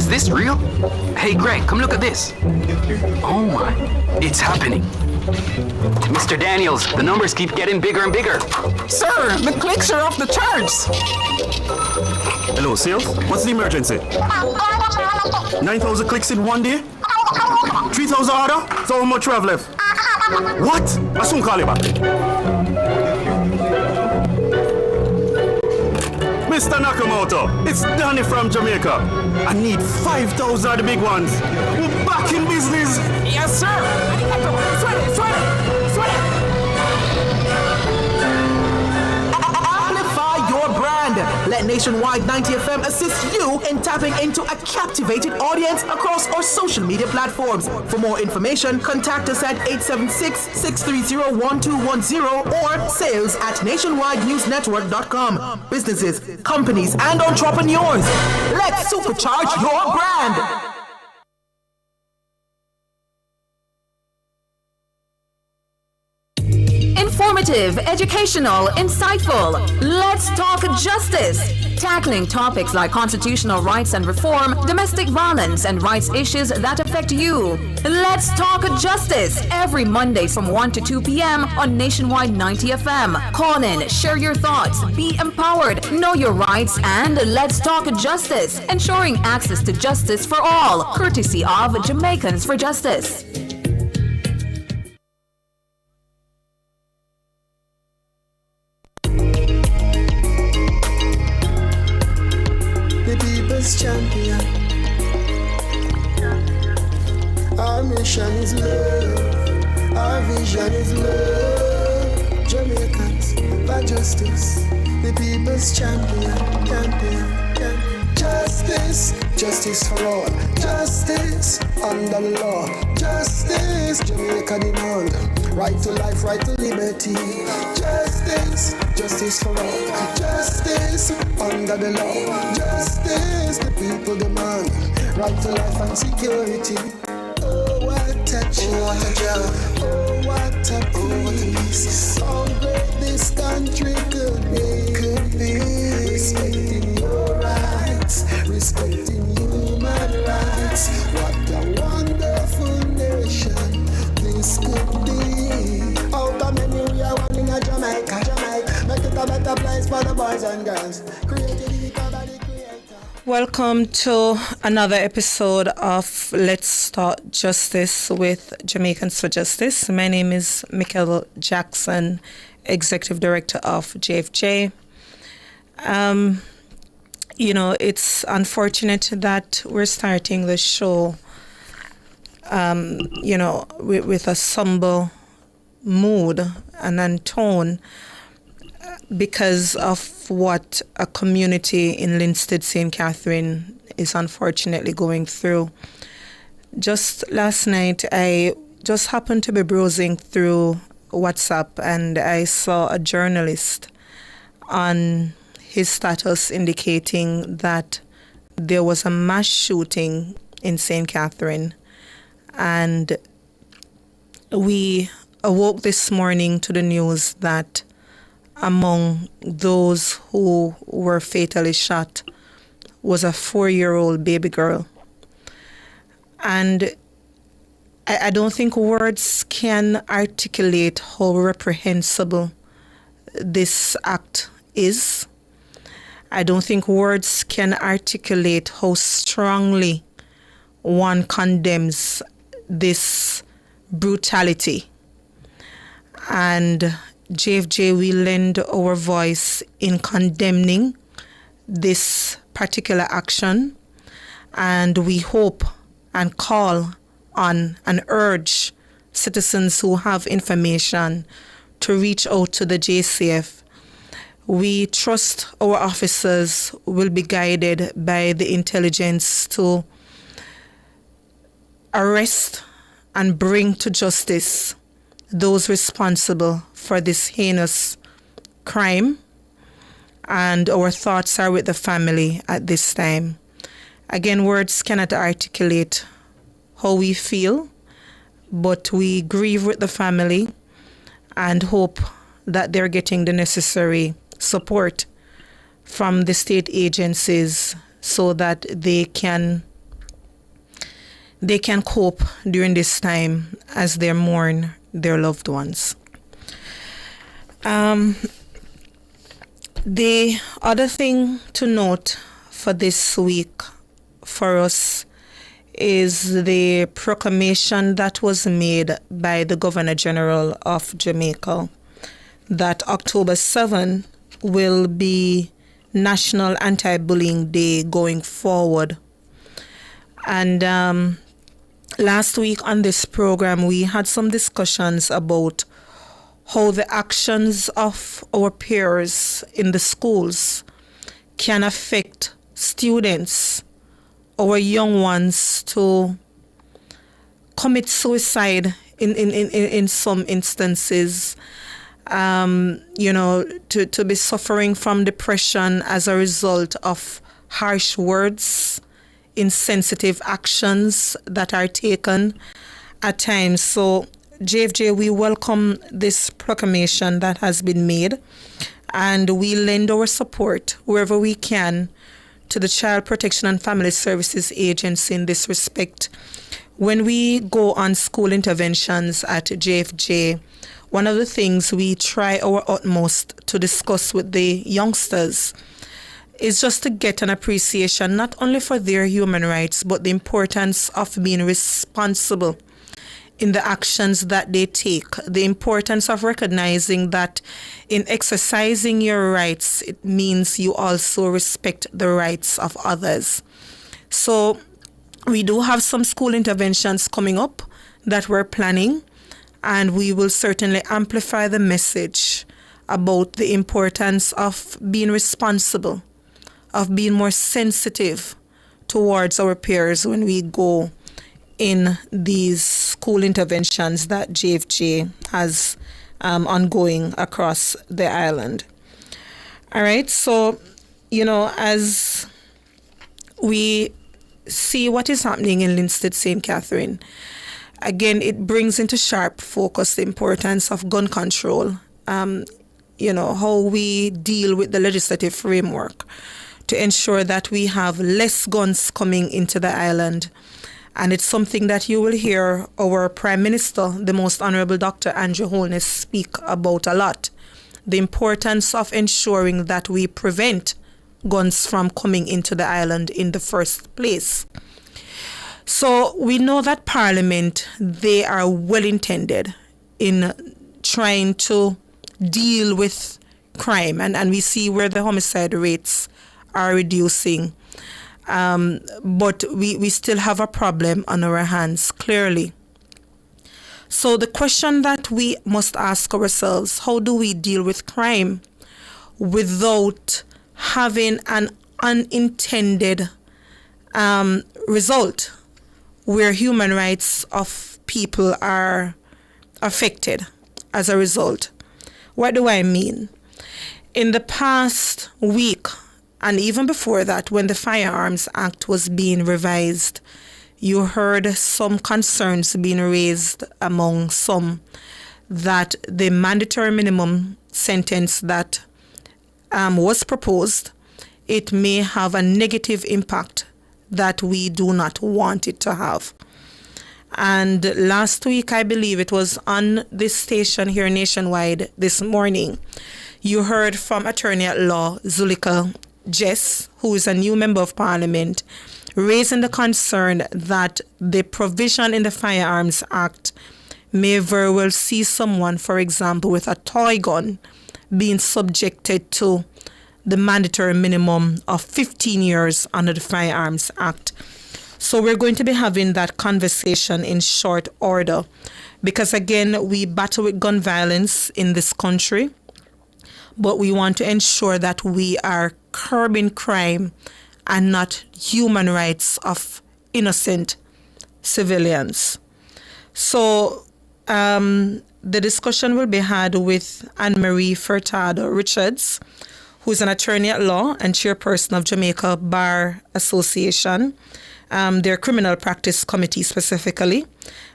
this real? Hey, Greg, come look at this. Oh my, it's happening. Mr. Daniels, the numbers keep getting bigger and bigger. Sir, the clicks are off the charts. Hello, sales? What's the emergency? 9,000 clicks in one day? 3,000 order? So how much we have left? What? I soon call you back. Mr. Nakamoto, it's Danny from Jamaica. I need 5,000 of the big ones. We're back in business. Yes, sir. Arigato. Sweat it. Amplify your brand. Let Nationwide 90 FM assist you in tapping into a captivated audience across our social media platforms. For more information, contact us at 876-630-1210 or sales@nationwidenewsnetwork.com. Businesses, companies, and entrepreneurs, let's supercharge your brand. Informative, educational, insightful. Let's talk justice. Tackling topics like constitutional rights and reform, domestic violence, and rights issues that affect you. Let's talk justice every Monday from 1 to 2 p.m. on Nationwide 90 FM. Call in, share your thoughts, be empowered, know your rights, and let's talk justice, ensuring access to justice for all, courtesy of Jamaicans for Justice. Champion. Our mission is love. Our vision is love. Jamaicans for justice. The people's champion. Justice for all. Justice under the law. Justice, Jamaica demand. Right to life, right to liberty. Justice for all. Justice under the law. Justice, the people demand. Right to life and security. Oh, what a joy. Oh, what a peace. How great this country could be. Respecting your rights. Respecting human rights. What a wonderful nation this could be. Out of many we are one in a Jamaica. Make it a better place for the boys and girls. Creativity by the creator. Welcome to another episode of Let's Talk Justice with Jamaicans for Justice. My name is Michael Jackson, Executive Director of JFJ. It's unfortunate that we're starting the show, with a somber mood and tone because of what a community in Linstead, St. Catherine is unfortunately going through. Just last night, I just happened to be browsing through WhatsApp and I saw a journalist on his status indicating that there was a mass shooting in St. Catherine. And we awoke this morning to the news that among those who were fatally shot was a 4-year-old baby girl. And I don't think words can articulate how reprehensible this act is. I don't think words can articulate how strongly one condemns this brutality. And JFJ, we lend our voice in condemning this particular action, and we hope and call on and urge citizens who have information to reach out to the JCF. We trust our officers will be guided by the intelligence to arrest and bring to justice those responsible for this heinous crime. And our thoughts are with the family at this time. Again, words cannot articulate how we feel, but we grieve with the family and hope that they're getting the necessary support from the state agencies so that they can they can cope during this time as they mourn their loved ones. The other thing to note for this week for us is the proclamation that was made by the Governor General of Jamaica that October 7 will be National Anti-Bullying Day going forward. And last week on this program, we had some discussions about how the actions of our peers in the schools can affect students, our young ones, to commit suicide in some instances, to be suffering from depression as a result of harsh words, insensitive actions that are taken at times. So JFJ, we welcome this proclamation that has been made, and we lend our support wherever we can to the Child Protection and Family Services Agency in this respect. When we go on school interventions at JFJ, one of the things we try our utmost to discuss with the youngsters is just to get an appreciation not only for their human rights, but the importance of being responsible in the actions that they take, the importance of recognizing that in exercising your rights, it means you also respect the rights of others. So we do have some school interventions coming up that we're planning, and we will certainly amplify the message about the importance of being responsible, of being more sensitive towards our peers when we go in these school interventions that JFJ has ongoing across the island. All right, so, as we see what is happening in Linstead St. Catherine, again, it brings into sharp focus the importance of gun control, how we deal with the legislative framework to ensure that we have less guns coming into the island. And it's something that you will hear our Prime Minister, the Most Honorable Dr. Andrew Holness, speak about a lot. The importance of ensuring that we prevent guns from coming into the island in the first place. So we know that Parliament, they are well intended in trying to deal with crime, and we see where the homicide rates are reducing. But we still have a problem on our hands, clearly. So the question that we must ask ourselves, how do we deal with crime without having an unintended result where human rights of people are affected as a result? What do I mean? In the past week, and even before that, when the Firearms Act was being revised, you heard some concerns being raised among some that the mandatory minimum sentence that was proposed, it may have a negative impact that we do not want it to have. And last week, I believe it was on this station here nationwide this morning, you heard from Attorney at Law Zulika Jess, who is a new member of Parliament, raising the concern that the provision in the Firearms Act may very well see someone, for example, with a toy gun being subjected to the mandatory minimum of 15 years under the Firearms Act. So we're going to be having that conversation in short order because, again, we battle with gun violence in this country, but we want to ensure that we are curbing crime and not human rights of innocent civilians. So the discussion will be had with Anne-Marie Furtado Richards, who is an attorney at law and chairperson of Jamaica Bar Association, their criminal practice committee specifically.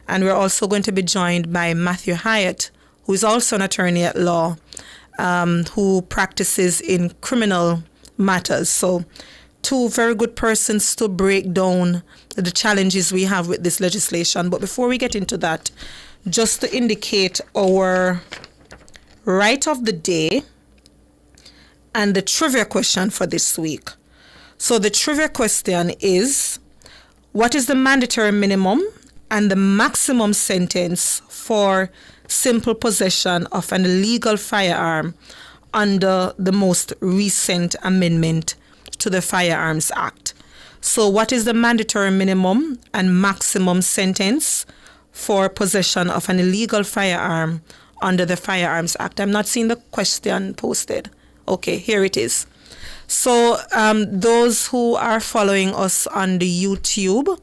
And we're also going to be joined by Matthew Hyatt, who is also an attorney at law, who practices in criminal matters. So two very good persons to break down the challenges we have with this legislation. But before we get into that, just to indicate our right of the day and the trivia question for this week. So the trivia question is, what is the mandatory minimum and the maximum sentence for simple possession of an illegal firearm under the most recent amendment to the Firearms Act? So what is the mandatory minimum and maximum sentence for possession of an illegal firearm under the Firearms Act? I'm not seeing the question posted. Okay, here it is. So those who are following us on the YouTube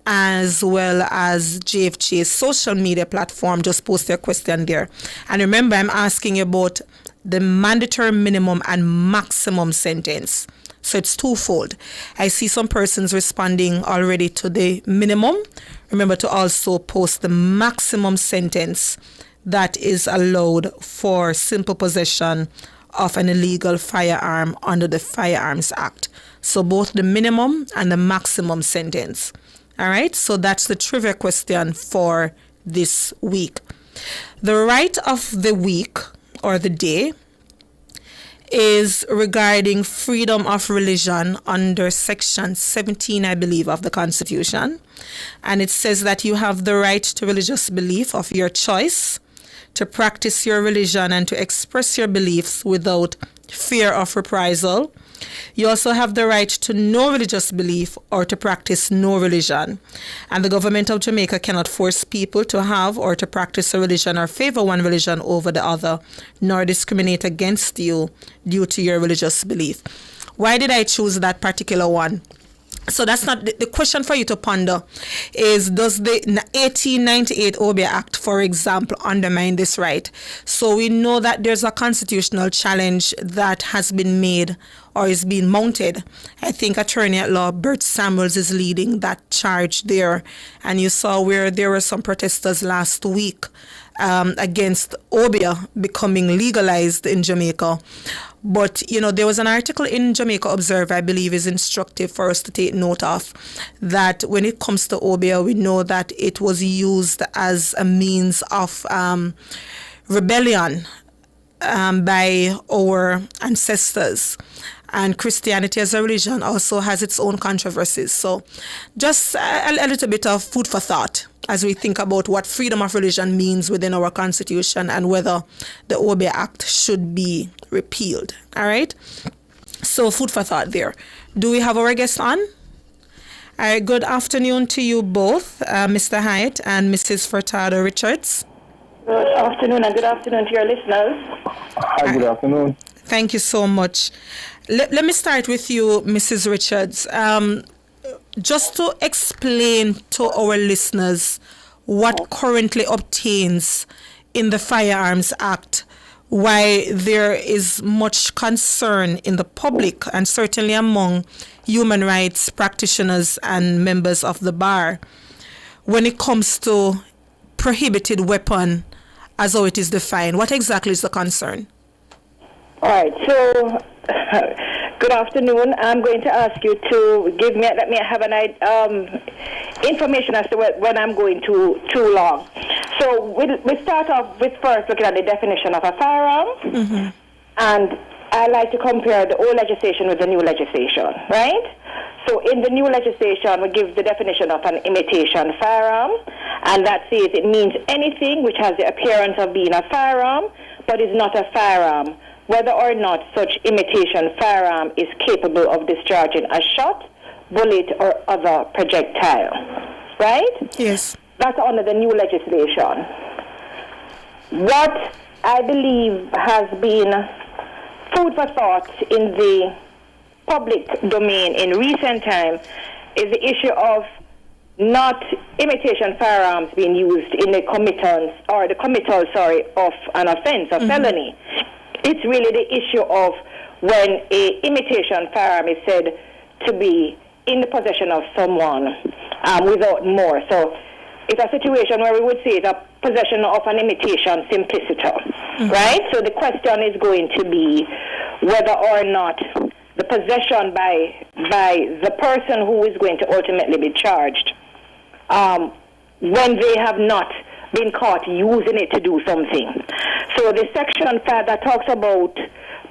as well as JFJ's social media platform, just post their question there. And remember, I'm asking you about the mandatory minimum and maximum sentence. So it's twofold. I see some persons responding already to the minimum. Remember to also post the maximum sentence that is allowed for simple possession of an illegal firearm under the Firearms Act. So both the minimum and the maximum sentence. All right, so that's the trivia question for this week. The right of the week or the day is regarding freedom of religion under Section 17, I believe, of the Constitution. And it says that you have the right to religious belief of your choice, to practice your religion and to express your beliefs without fear of reprisal. You also have the right to no religious belief or to practice no religion. And the government of Jamaica cannot force people to have or to practice a religion or favor one religion over the other, nor discriminate against you due to your religious belief. Why did I choose that particular one? So that's not the question for you to ponder is, does the 1898 OBA Act, for example, undermine this right? So we know that there's a constitutional challenge that has been made or is being mounted. I think Attorney at Law Bert Samuels is leading that charge there. And you saw where there were some protesters last week against OBA becoming legalized in Jamaica. But, you know, there was an article in Jamaica Observer, I believe is instructive for us to take note of, that when it comes to OBA, we know that it was used as a means of rebellion by our ancestors. And Christianity as a religion also has its own controversies. So just a little bit of food for thought as we think about what freedom of religion means within our Constitution and whether the OBA Act should be repealed. All right? So food for thought there. Do we have our guest on? All right, good afternoon to you both, Mr. Hyatt and Mrs. Furtado Richards. Good afternoon and good afternoon to your listeners. Hi, good afternoon. Thank you so much. Let me start with you, Mrs. Richards. Just to explain to our listeners what currently obtains in the Firearms Act, why there is much concern in the public and certainly among human rights practitioners and members of the bar when it comes to prohibited weapon as how it is defined. What exactly is the concern? All right, so good afternoon. I'm going to ask you to let me have an information as to when I'm going too long. So we start off with first looking at the definition of a firearm, and I like to compare the old legislation with the new legislation, right? So in the new legislation, we give the definition of an imitation firearm, and that says it means anything which has the appearance of being a firearm, but is not a firearm, whether or not such imitation firearm is capable of discharging a shot, bullet, or other projectile. Right? Yes. That's under the new legislation. What I believe has been food for thought in the public domain in recent time is the issue of not imitation firearms being used in the committal of an offense, a felony. It's really the issue of when a imitation firearm is said to be in the possession of someone without more. So it's a situation where we would say it's a possession of an imitation simpliciter, right? So the question is going to be whether or not the possession by the person who is going to ultimately be charged when they have not been caught using it to do something. So the section 5 that talks about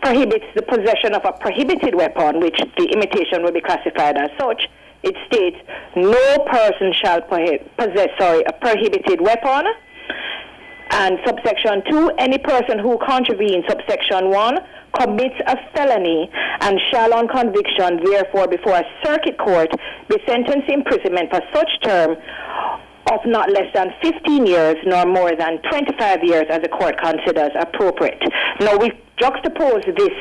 prohibits the possession of a prohibited weapon, which the imitation will be classified as such, it states no person shall possess a prohibited weapon. And subsection 2, any person who contravenes subsection 1 commits a felony and shall on conviction therefore before a circuit court be sentenced to imprisonment for such term of not less than 15 years nor more than 25 years as the court considers appropriate. Now we juxtapose this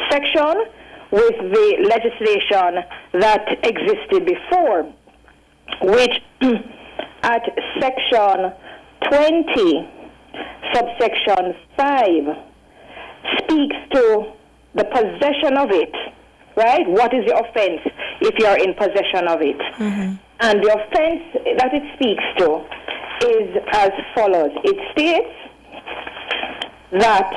section with the legislation that existed before, which at section 20, subsection 5, speaks to the possession of it, right? What is the offense if you are in possession of it? Mm-hmm. And the offense that it speaks to is as follows. It states that,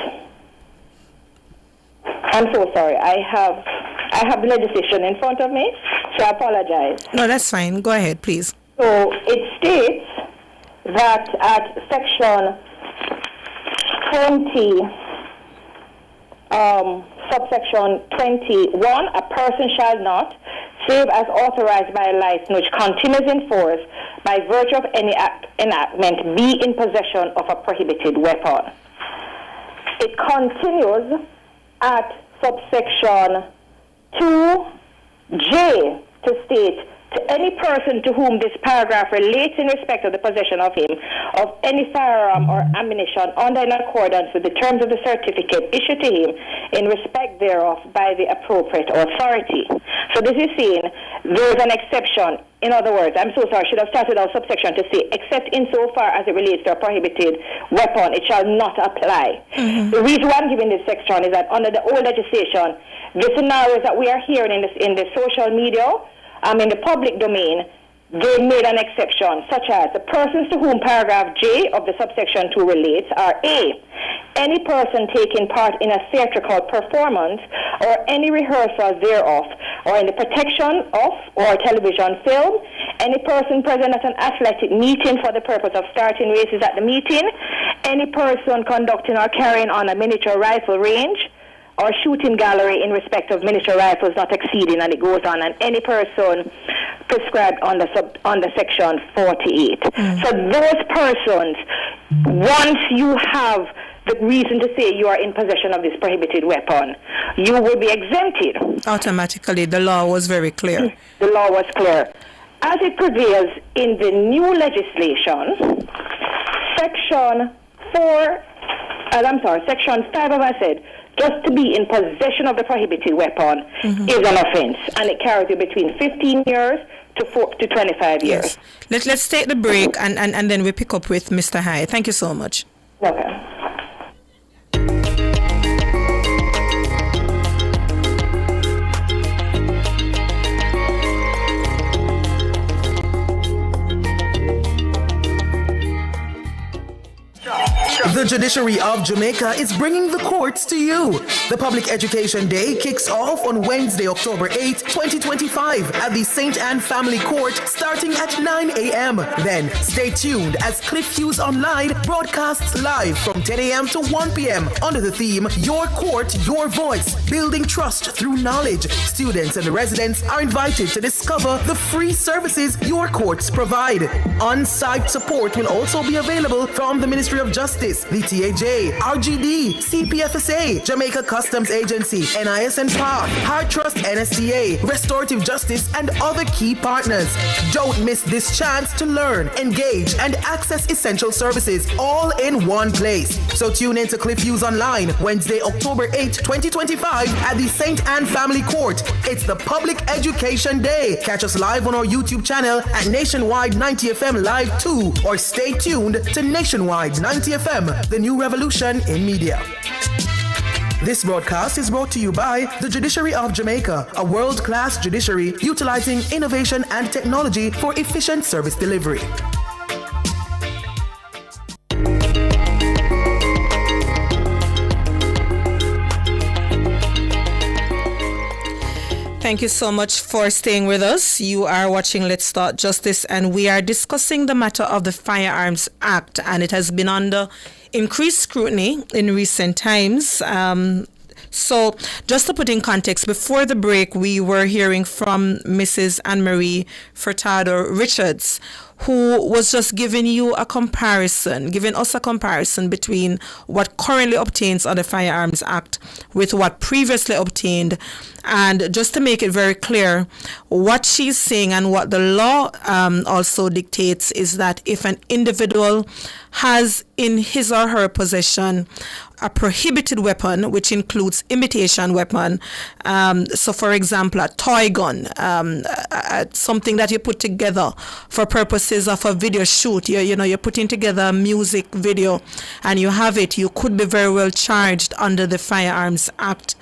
I'm so sorry, I have the legislation in front of me, so I apologize. No, that's fine. Go ahead, please. So it states that at section 20, subsection 21, a person shall not, save as authorized by a license which continues in force by virtue of any enactment, be in possession of a prohibited weapon. It continues at subsection 2J to state, to any person to whom this paragraph relates in respect of the possession of him of any firearm or ammunition under in accordance with the terms of the certificate issued to him in respect thereof by the appropriate authority. So this is saying there is an exception. In other words, I'm so sorry, I should have started our subsection to say, except insofar as it relates to a prohibited weapon, it shall not apply. Mm-hmm. The reason why I'm giving this section is that under the old legislation, the scenarios that we are hearing in the social media, in the public domain, they made an exception, such as the persons to whom paragraph J of the subsection 2 relates are A, any person taking part in a theatrical performance or any rehearsal thereof, or in the protection of or television film, any person present at an athletic meeting for the purpose of starting races at the meeting, any person conducting or carrying on a miniature rifle range, or shooting gallery in respect of miniature rifles not exceeding, and it goes on, and any person prescribed under section 48. So those persons, once you have the reason to say you are in possession of this prohibited weapon, you will be exempted. Automatically, the law was very clear. The law was clear. As it prevails in the new legislation, section 5, as I said, just to be in possession of the prohibited weapon is an offense, and it carries you between 15 years to 25 years. Yes. Let's take the break, and then we pick up with Mr. High. Thank you so much. Okay. The judiciary of Jamaica is bringing the courts to you. The Public Education Day kicks off on Wednesday, October 8, 2025 at the St. Anne Family Court starting at 9 a.m. Then stay tuned as Cliff Hughes Online broadcasts live from 10 a.m. to 1 p.m. under the theme, Your Court, Your Voice, Building Trust Through Knowledge. Students and residents are invited to discover the free services your courts provide. On-site support will also be available from the Ministry of Justice, the TAJ, RGD, CPFSA, Jamaica Customs Agency, NIS and PATH, Hard Trust NSTA, Restorative Justice, and other key partners. Don't miss this chance to learn, engage, and access essential services all in one place. So tune in to Cliff Hughes Online, Wednesday, October 8, 2025 at the St. Anne Family Court. It's the Public Education Day. Catch us live on our YouTube channel at Nationwide 90 FM Live 2, or stay tuned to Nationwide 90 FM, the new revolution in media. This broadcast is brought to you by the Judiciary of Jamaica, a world-class judiciary utilizing innovation and technology for efficient service delivery. Thank you so much for staying with us. You are watching Let's Start Justice, and we are discussing the matter of the Firearms Act, and it has been under increased scrutiny in recent times. So just to put in context, before the break, we were hearing from Mrs. Anne-Marie Furtado Richards, who was just giving us a comparison between what currently obtains under the Firearms Act with what previously obtained. And just to make it very clear, what she's saying and what the law also dictates is that if an individual has in his or her possession a prohibited weapon, which includes imitation weapon, so for example, a toy gun, something that you put together for purposes of a video shoot, you're putting together a music video and you have it, you could be very well charged under the Firearms Act.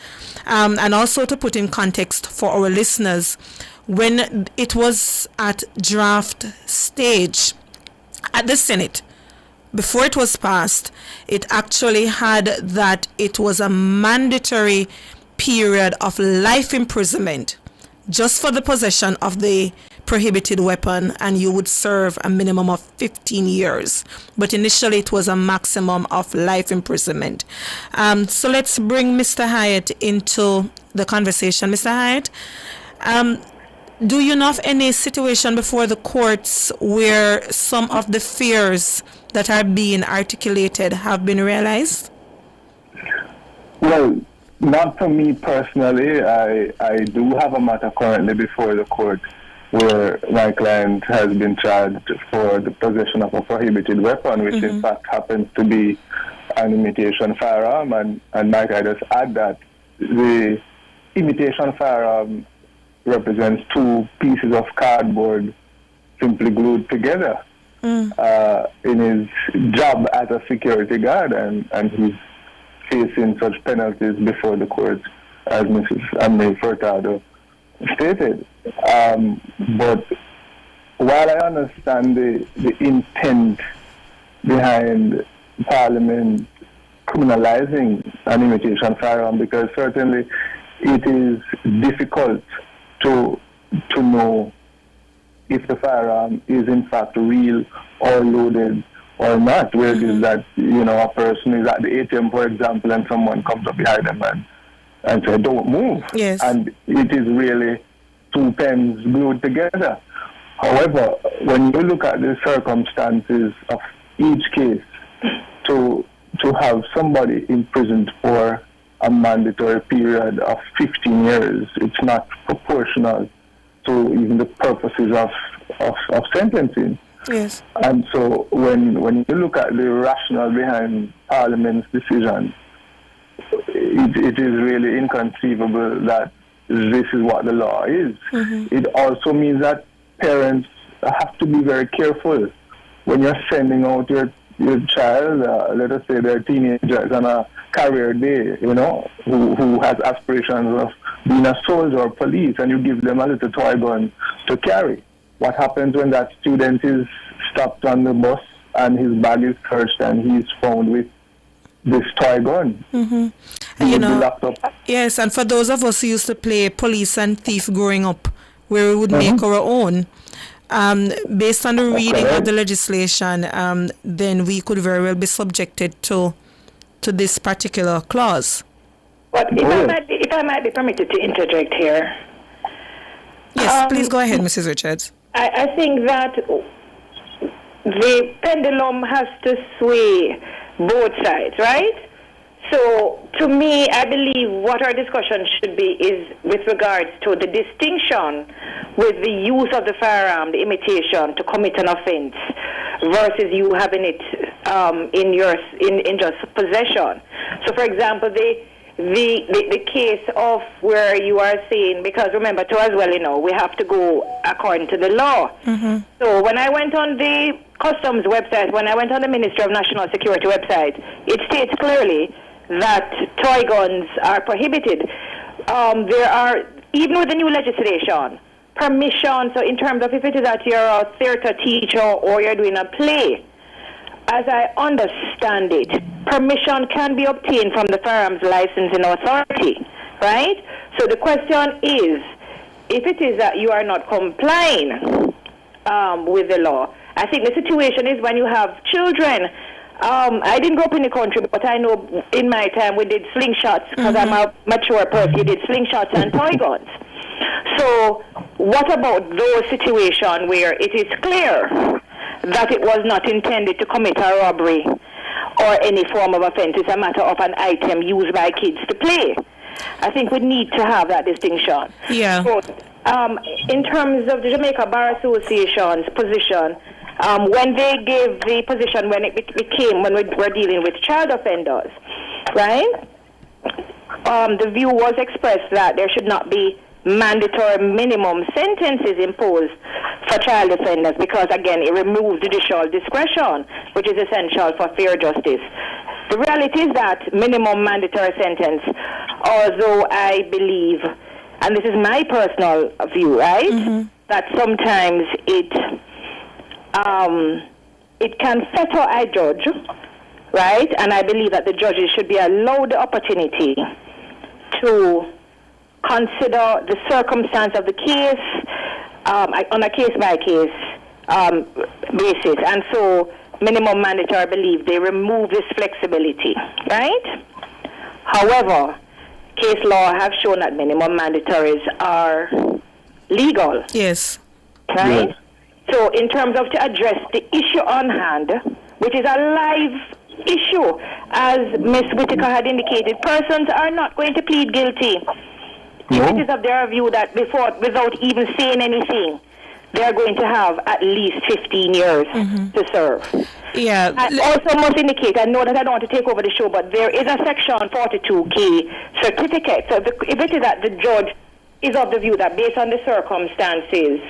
And also to put in context for our listeners, when it was at draft stage at the Senate, before it was passed, it actually had that it was a mandatory period of life imprisonment just for the possession of the prohibited weapon, and you would serve a minimum of 15 years. But initially it was a maximum of life imprisonment. So let's bring Mr. Hyatt into the conversation. Mr. Hyatt, do you know of any situation before the courts where some of the fears that are being articulated have been realized? Well, not for me personally. I do have a matter currently before the court where my client has been charged for the possession of a prohibited weapon, which in fact happens to be an imitation firearm. And might I just add that the imitation firearm represents two pieces of cardboard simply glued together in his job as a security guard, and he's facing such penalties before the court, as Mrs. Anne-Marie Furtado stated. But while I understand the intent behind Parliament criminalizing an imitation firearm, because certainly it is difficult to know if the firearm is in fact real or loaded or not. Where it is that, a person is at the ATM, for example, and someone comes up behind them and says, don't move. Yes. And it is really two pens glued together. However, when you look at the circumstances of each case, to have somebody imprisoned for a mandatory period of 15 years, it's not proportional to even the purposes of sentencing. Yes. And so when you look at the rationale behind Parliament's decision, it is really inconceivable that this is what the law is. It also means that parents have to be very careful when you're sending out your child, let us say they're teenagers on a career day, who has aspirations of being a soldier or police, and you give them a little toy gun to carry. What happens when that student is stopped on the bus and his bag is searched and he's found with this toy gun? He will be locked up. Yes, and for those of us who used to play police and thief growing up, where we would make our own, based on the reading of the legislation, then we could very well be subjected to this particular clause. But if I might be permitted to interject here. Yes, please go ahead, Mrs. Richards. I think that the pendulum has to sway both sides, right? So, to me, I believe what our discussion should be is with regards to the distinction with the use of the firearm, the imitation, to commit an offense, versus you having it in just possession. So, for example, the case of where you are saying, because remember too as well, we have to go according to the law. So when I went on the Customs website, when I went on the Ministry of National Security website, it states clearly that toy guns are prohibited. There are, even with the new legislation, permission, so in terms of if it is that you're a theater teacher or you're doing a play, as I understand it, permission can be obtained from the Firearms Licensing Authority, right? So the question is, if it is that you are not complying with the law, I think the situation is when you have children. I didn't grow up in the country, but I know in my time we did slingshots because I'm a mature person. We did slingshots and toy guns. So what about those situations where it is clear that it was not intended to commit a robbery or any form of offense? It's a matter of an item used by kids to play. I think we need to have that distinction. Yeah. So, in terms of the Jamaica Bar Association's position, when they gave the position when we were dealing with child offenders, right? The view was expressed that there should not be mandatory minimum sentences imposed for child offenders because, again, it removes judicial discretion, which is essential for fair justice. The reality is that minimum mandatory sentence, although I believe, and this is my personal view, right, that sometimes it can fetter a judge, right, and I believe that the judges should be allowed the opportunity to consider the circumstance of the case on a case-by-case basis. And so minimum mandatory, I believe, they remove this flexibility, right? However, case law have shown that minimum mandatories are legal. Yes. Right? Yes. So in terms of to address the issue on hand, which is a live issue, as Ms. Whitaker had indicated, persons are not going to plead guilty. No. If it is of their view that without even saying anything, they are going to have at least 15 years to serve. Yeah. I also must indicate, I know that I don't want to take over the show, but there is a Section 42K certificate. So if it is that the judge is of the view that based on the circumstances,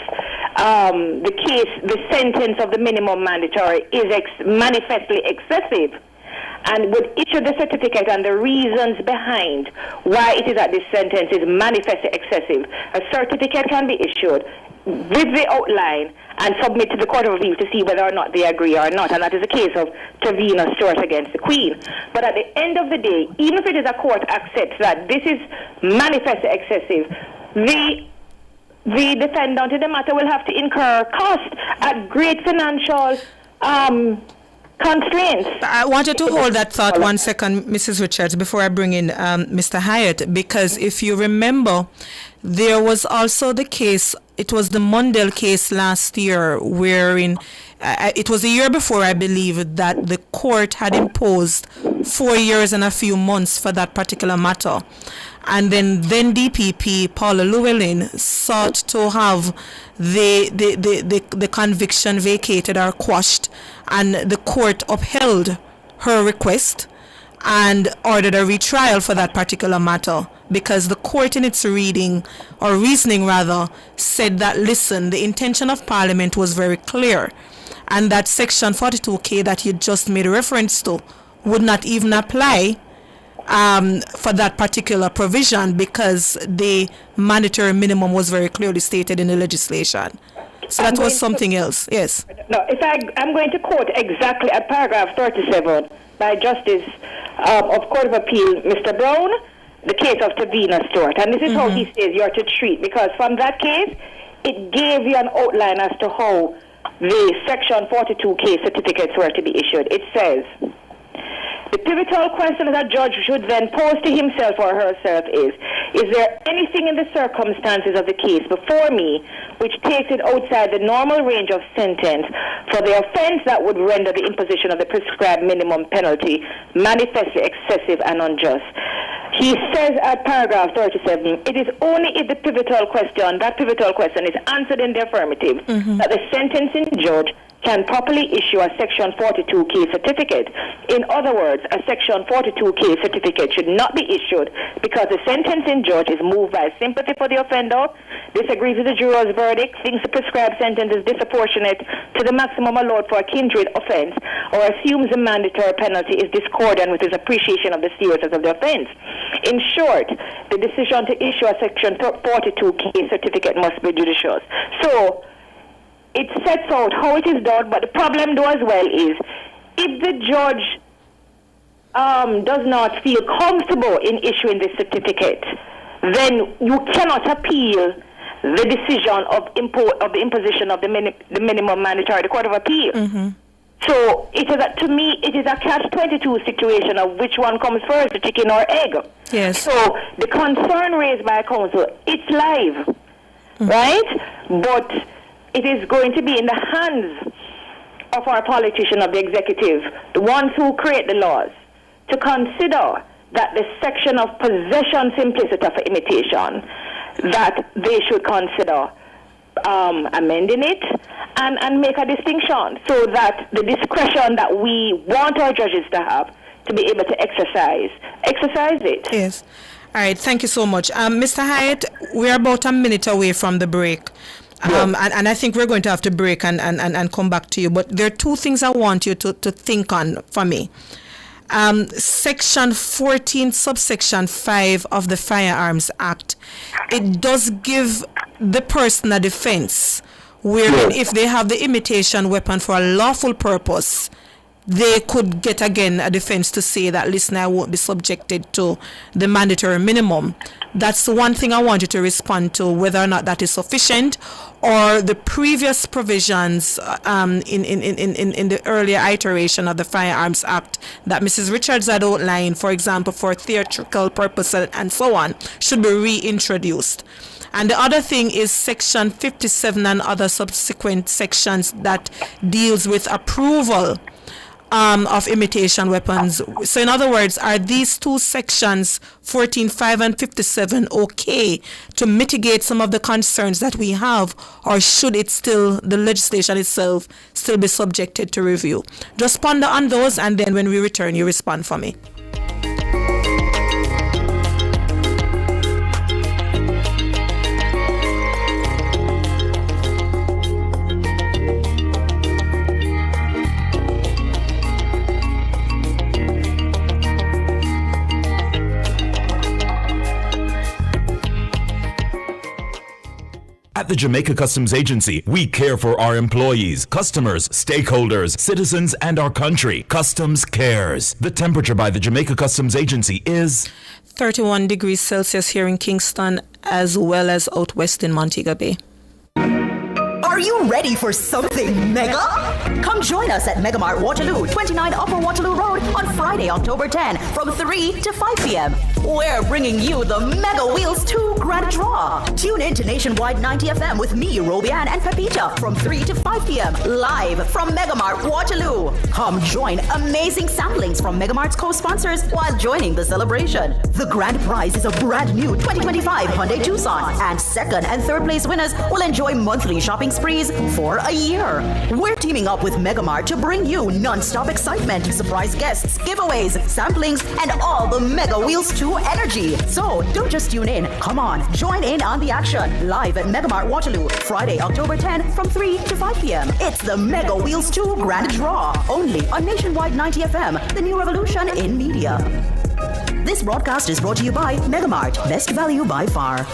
the sentence of the minimum mandatory is manifestly excessive, and would issue the certificate and the reasons behind why it is that this sentence is manifestly excessive, a certificate can be issued with the outline and submit to the Court of Review to see whether or not they agree or not, and that is the case of Tavina Stewart against the Queen. But at the end of the day, even if it is a court accepts that this is manifestly excessive, the defendant in the matter will have to incur cost at great financial constraints. I wanted to hold that thought 1 second, Mrs. Richards, before I bring in Mr. Hyatt, because if you remember, there was also the case, it was the Mundell case last year, wherein it was a year before, I believe, that the court had imposed 4 years and a few months for that particular matter. And then DPP Paula Llewellyn sought to have the conviction vacated or quashed, and the court upheld her request and ordered a retrial for that particular matter, because the court in its reasoning said that, listen, the intention of Parliament was very clear, and that Section 42K that you just made reference to would not even apply for that particular provision, because the mandatory minimum was very clearly stated in the legislation. So that was something else. Yes. No, I'm going to quote exactly at paragraph 37 by Justice of Court of Appeal, Mr. Brown, the case of Tavina Stewart. And this is how he says you're to treat, because from that case, it gave you an outline as to how the Section 42K certificates were to be issued. It says, the pivotal question that a judge should then pose to himself or herself is there anything in the circumstances of the case before me which takes it outside the normal range of sentence for the offense that would render the imposition of the prescribed minimum penalty manifestly excessive and unjust? He says at paragraph 37, it is only if that pivotal question is answered in the affirmative that the sentencing judge can properly issue a Section 42K certificate. In other words, a Section 42K certificate should not be issued because the sentencing judge is moved by sympathy for the offender, disagrees with the juror's verdict, thinks the prescribed sentence is disproportionate to the maximum allowed for a kindred offense, or assumes the mandatory penalty is discordant with his appreciation of the seriousness of the offense. In short, the decision to issue a Section 42K certificate must be judicious. So, it sets out how it is done, but the problem though as well is if the judge does not feel comfortable in issuing this certificate, then you cannot appeal the decision of the imposition of the minimum mandatory, the Court of Appeal. So it is to me, it is a catch-22 situation of which one comes first, the chicken or egg. Yes. So the concern raised by counsel, it's live, right? But it is going to be in the hands of our politician, of the executive, the ones who create the laws, to consider that the section of possession simpliciter for imitation, that they should consider amending it and make a distinction so that the discretion that we want our judges to have to be able to exercise it. Yes. All right. Thank you so much. Mr. Hyatt, we're about a minute away from the break. And I think we're going to have to break and come back to you. But there are two things I want you to think on for me. Section 14, subsection 5 of the Firearms Act, it does give the person a defense wherein if they have the imitation weapon for a lawful purpose, they could get again a defense to say that, listen, I won't be subjected to the mandatory minimum. That's the one thing I want you to respond to, whether or not that is sufficient, or the previous provisions in the earlier iteration of the Firearms Act that Mrs. Richards had outlined, for example, for theatrical purposes and so on, should be reintroduced. And the other thing is Section 57 and other subsequent sections that deals with approval of imitation weapons. So in other words, are these two sections, 14.5 and 57, okay to mitigate some of the concerns that we have, or should it still, the legislation itself, still be subjected to review? Just ponder on those, and then when we return, you respond for me. At the Jamaica Customs Agency, we care for our employees, customers, stakeholders, citizens, and our country. Customs cares. The temperature by the Jamaica Customs Agency is 31 degrees Celsius here in Kingston, as well as out west in Montego Bay. Are you ready for something mega? Come join us at Megamart Waterloo, 29 Upper Waterloo Road on Friday, October 10 from 3 to 5 p.m. We're bringing you the Mega Wheels 2 Grand Draw. Tune in to Nationwide 90 FM with me, Robian and Pepita from 3 to 5 p.m. live from Megamart Waterloo. Come join amazing samplings from Megamart's co-sponsors while joining the celebration. The grand prize is a brand new 2025 Hyundai Tucson, and second and third place winners will enjoy monthly shopping sprees for a year. We're teaming up with Megamart to bring you non-stop excitement, surprise guests, giveaways, samplings, and all the Mega Wheels 2 energy. So don't just tune in. Come on, join in on the action. Live at Megamart Waterloo, Friday, October 10 from 3 to 5 p.m. It's the Mega Wheels 2 Grand Draw. Only on Nationwide 90 FM, the new revolution in media. This broadcast is brought to you by Megamart. Best value by far.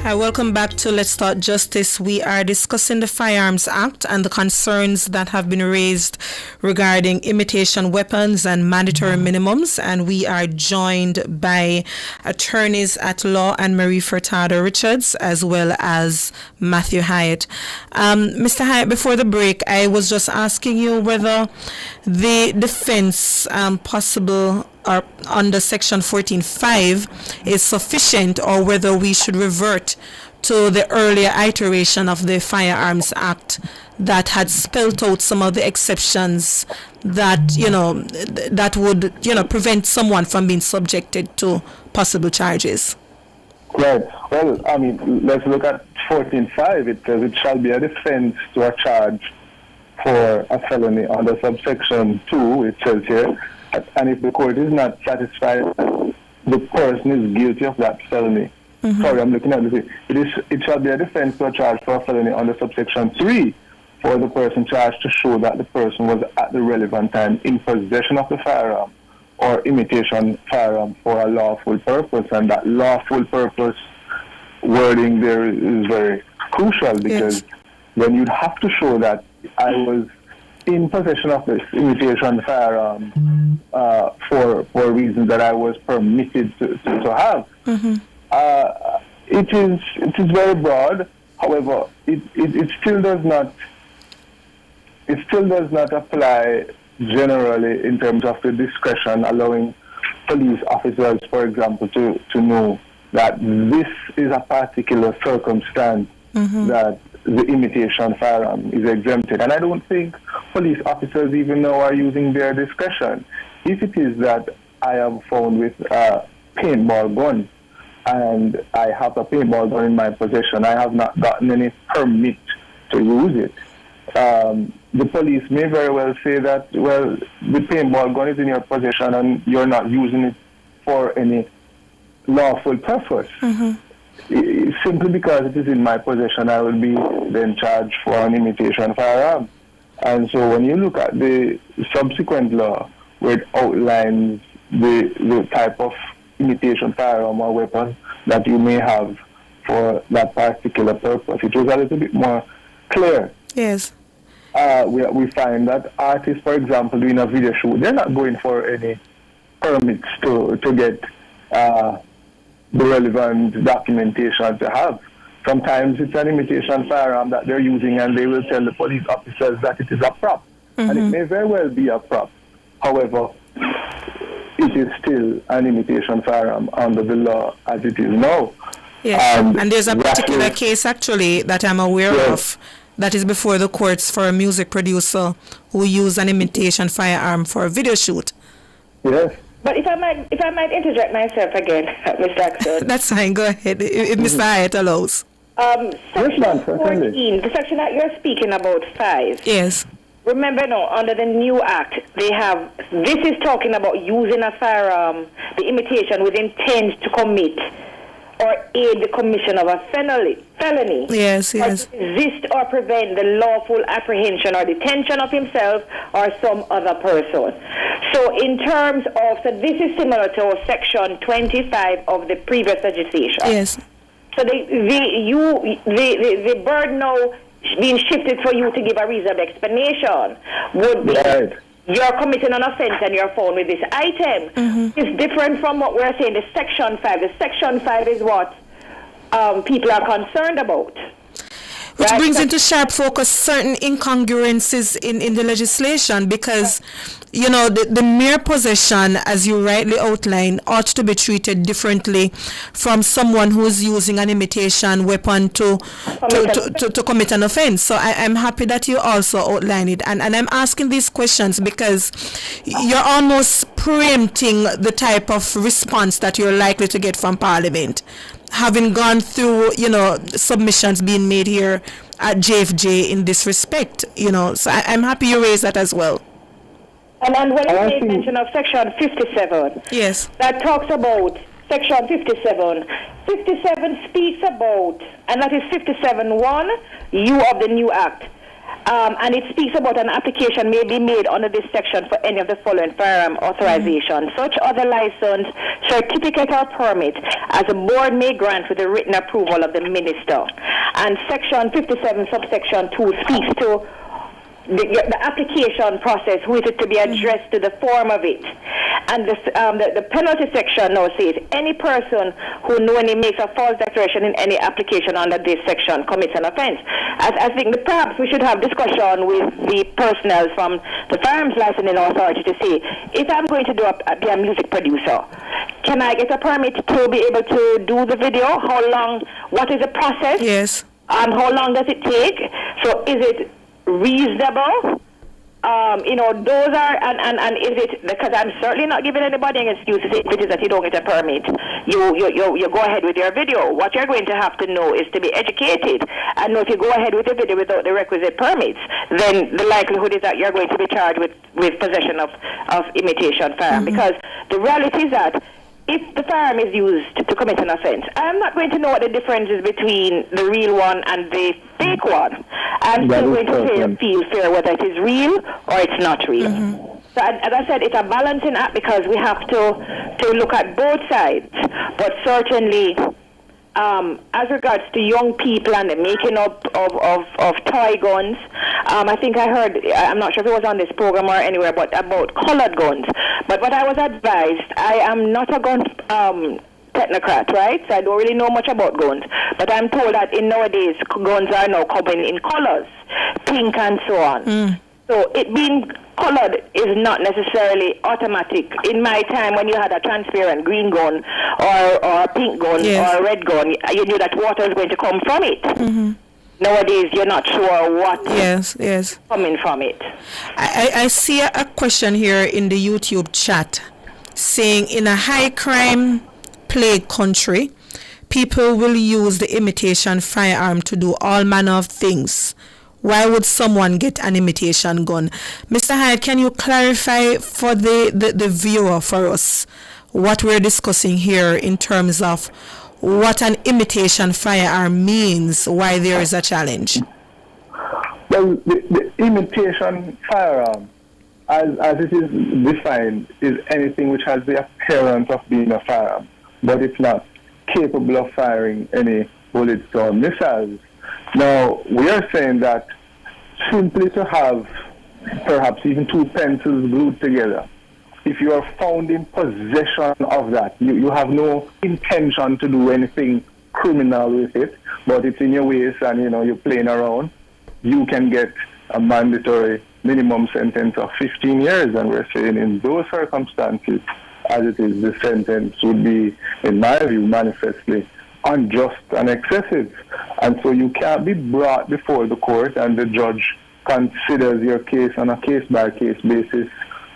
Hi, welcome back to Let's Talk Justice. We are discussing the Firearms Act and the concerns that have been raised regarding imitation weapons and mandatory minimums. And we are joined by attorneys at law Anne-Marie Furtado Richards as well as Matthew Hyatt. Mr. Hyatt, before the break, I was just asking you whether the defense possible or under Section 14.5 is sufficient, or whether we should revert to the earlier iteration of the Firearms Act that had spelled out some of the exceptions that, that would, prevent someone from being subjected to possible charges. Right. Well, I mean, let's look at 14.5. It says it shall be a defense to a charge for a felony under subsection 2, it says here. And if the court is not satisfied that the person is guilty of that felony, sorry, I'm looking at this. It shall be a defense to a charge for a felony under subsection 3 for the person charged to show that the person was at the relevant time in possession of the firearm or imitation firearm for a lawful purpose. And that lawful purpose wording there is very crucial, because then you'd have to show that I was in possession of this imitation firearm for reasons that I was permitted to have. It is very broad. However, it still does not apply generally in terms of the discretion allowing police officers, for example, to know that this is a particular circumstance that the imitation firearm is exempted. And I don't think police officers even now are using their discretion. If it is that I am found with a paintball gun and I have a paintball gun in my possession, I have not gotten any permit to use it. The police may very well say that, well, the paintball gun is in your possession and you're not using it for any lawful purpose. Simply because it is in my possession, I will be then charged for an imitation firearm. And so when you look at the subsequent law, where it outlines the type of imitation firearm or weapon that you may have for that particular purpose, it was a little bit more clear. Yes. We find that artists, for example, doing a video shoot, they're not going for any permits to get the relevant documentation to have. Sometimes it's an imitation firearm that they're using and they will tell the police officers that it is a prop. And it may very well be a prop. However, it is still an imitation firearm under the law as it is now. Yes, and there's a particular case actually that I'm aware of that is before the courts for a music producer who used an imitation firearm for a video shoot. Yes. But if I might interject myself again, Mr. Axel. That's fine, go ahead, if Mr. Hyatt allows. Section 14, the section that you're speaking about, 5. Yes. Remember now, under the new act, this is talking about using a firearm, the imitation with intent to commit or aid the commission of a felony. Yes, yes. Or to resist or prevent the lawful apprehension or detention of himself or some other person. So in terms of, this is similar to section 25 of the previous legislation. Yes. So the burden now being shifted for you to give a reasonable explanation would be you're committing an offense and you're found with this item. It's different from what we're saying, the section 5. The section 5 is what people are concerned about. Which brings into sharp focus certain incongruences in the legislation because, you know, the mere possession, as you rightly outlined, ought to be treated differently from someone who is using an imitation weapon to commit an offense. So I'm happy that you also outline it. And I'm asking these questions because you're almost preempting the type of response that you're likely to get from Parliament, having gone through, you know, submissions being made here at JFJ in this respect, you know. So I'm happy you raised that as well. And when you make mention of section 57, yes, that talks about section 57. 57 speaks about, and that is 57.1, U of the new act. And it speaks about an application may be made under this section for any of the following firearm authorization. Such other license, certificate or permit as a board may grant with the written approval of the minister. And section 57 subsection 2 speaks to the application process, who is it to be addressed to the form of it. And the penalty section now says any person who knowingly makes a false declaration in any application under this section commits an offense. I think that perhaps we should have discussion with the personnel from the Firearms Licensing Authority to say, if I'm going to be a music producer, can I get a permit to be able to do the video? How long, what is the process? Yes. How long does it take? So is it reasonable? You know, those are, and is it, because I'm certainly not giving anybody an excuse to say if it is that you don't get a permit, you go ahead with your video. What you're going to have to know is to be educated and know if you go ahead with the video without the requisite permits, then the likelihood is that you're going to be charged with possession of imitation firearm. Because the reality is that if the firearm is used to commit an offense, I'm not going to know what the difference is between the real one and the fake one. I'm still going to feel fair whether it is real or it's not real. So as I said, it's a balancing act because we have to look at both sides. But certainly as regards to young people and the making up of toy guns, I think I heard, I'm not sure if it was on this program or anywhere, but about colored guns. But what I was advised, I am not a gun technocrat, right? So I don't really know much about guns. But I'm told that in nowadays, guns are now coming in colors, pink and so on. So it being colored is not necessarily automatic. In my time, when you had a transparent green gun or a pink gun or a red gun, you knew that water is going to come from it. Nowadays, you're not sure what is coming from it. I see a question here in the YouTube chat saying, in a high crime plagued country, people will use the imitation firearm to do all manner of things. Why would someone get an imitation gun? Mr. Hyde, can you clarify for the viewer for us what we're discussing here in terms of what an imitation firearm means, why there is a challenge? Well, the imitation firearm, as it is defined, is anything which has the appearance of being a firearm, but it's not capable of firing any bullets or missiles. Now, we are saying that simply to have perhaps even two pencils glued together, if you are found in possession of that, you have no intention to do anything criminal with it, but it's in your waist and, you're playing around, you can get a mandatory minimum sentence of 15 years. And we're saying in those circumstances, as it is, the sentence would be, in my view, manifestly unjust and excessive. And so you can't be brought before the court and the judge considers your case on a case-by-case basis,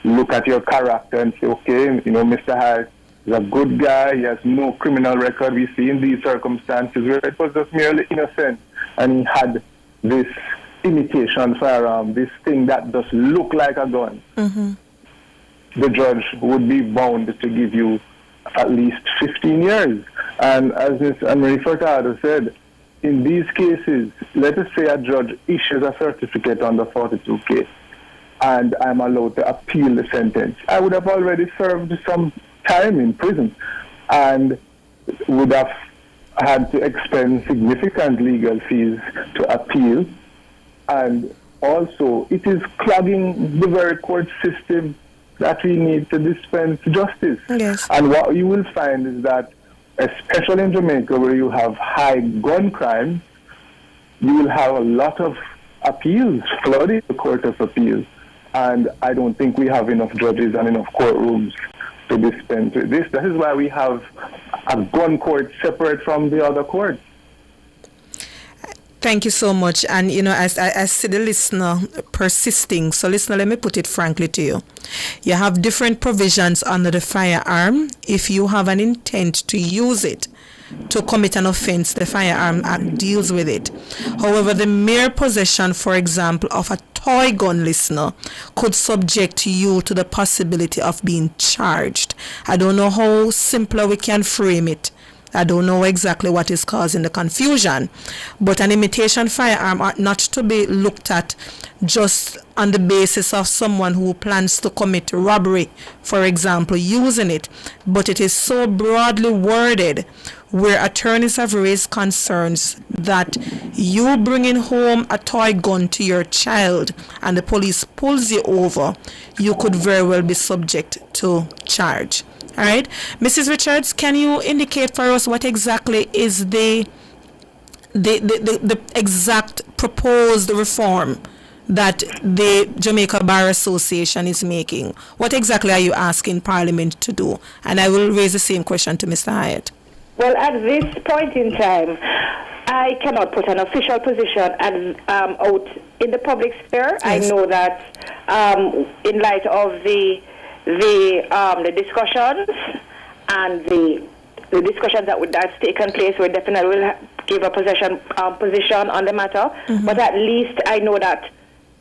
look at your character and say, okay, Mr. Hyde is a good guy, he has no criminal record. We see in these circumstances where it was just merely innocent and he had this imitation firearm, this thing that does look like a gun. The judge would be bound to give you at least 15 years. And as Ms. Anne-Marie Furtado said, in these cases, let us say a judge issues a certificate on the 42 case, and I'm allowed to appeal the sentence. I would have already served some time in prison and would have had to expend significant legal fees to appeal. And also, it is clogging the very court system that we need to dispense justice. And what you will find is that, especially in Jamaica, where you have high gun crime, you will have a lot of appeals, flooding the Court of Appeals. And I don't think we have enough judges and enough courtrooms to dispense with this. That is why we have a gun court separate from the other courts. Thank you so much. And, as I see the listener persisting, so listener, let me put it frankly to you. You have different provisions under the firearm. If you have an intent to use it to commit an offense, the Firearm Act deals with it. However, the mere possession, for example, of a toy gun, listener, could subject you to the possibility of being charged. I don't know how simpler we can frame it. I don't know exactly what is causing the confusion, but an imitation firearm are not to be looked at just on the basis of someone who plans to commit robbery, for example, using it, but it is so broadly worded where attorneys have raised concerns that you bringing home a toy gun to your child and the police pulls you over, you could very well be subject to charge. All right, Mrs. Richards, can you indicate for us what exactly is the exact proposed reform that the Jamaica Bar Association is making? What exactly are you asking Parliament to do? And I will raise the same question to Mr. Hyatt. Well, at this point in time, I cannot put an official position out in the public sphere. Yes. I know that in light of the discussions and the discussions that's taken place, we definitely will give a position on the matter. But at least I know that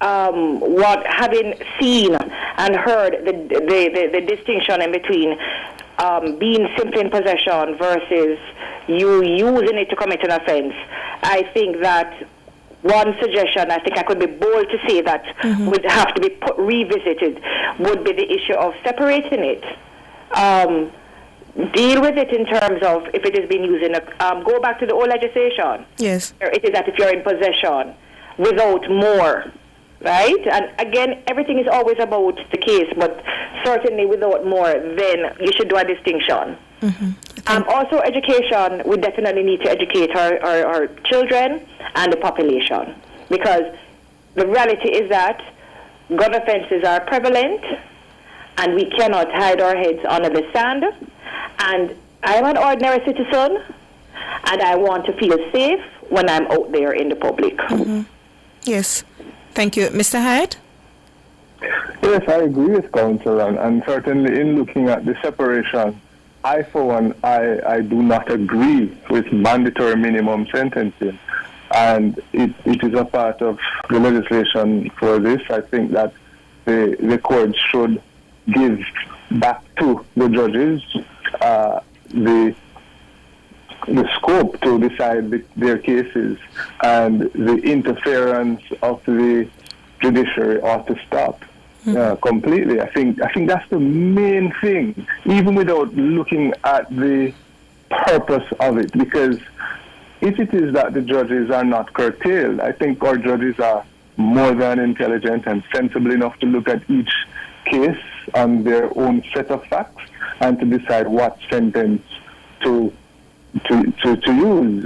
having seen and heard the distinction in between being simply in possession versus you using it to commit an offense, I think that one suggestion, I think I could be bold to say that would have to be revisited, would be the issue of separating it. deal with it in terms of if it is being used in a, go back to the old legislation. Yes. It is that if you're in possession without more, right? And again, everything is always about the case, but certainly without more, then you should do a distinction. Also, education, we definitely need to educate our children and the population, because the reality is that gun offenses are prevalent, and we cannot hide our heads under the sand. And I'm an ordinary citizen, and I want to feel safe when I'm out there in the public. Yes. Thank you. Mr. Hyatt? Yes, I agree with Council, and certainly in looking at the separation, I, for one, I do not agree with mandatory minimum sentencing. And it is a part of the legislation for this. I think that the court should give back to the judges the scope to decide their cases, and the interference of the judiciary ought to stop completely. I think that's the main thing, even without looking at the purpose of it, because if it is that the judges are not curtailed, I think our judges are more than intelligent and sensible enough to look at each case on their own set of facts and to decide what sentence to use.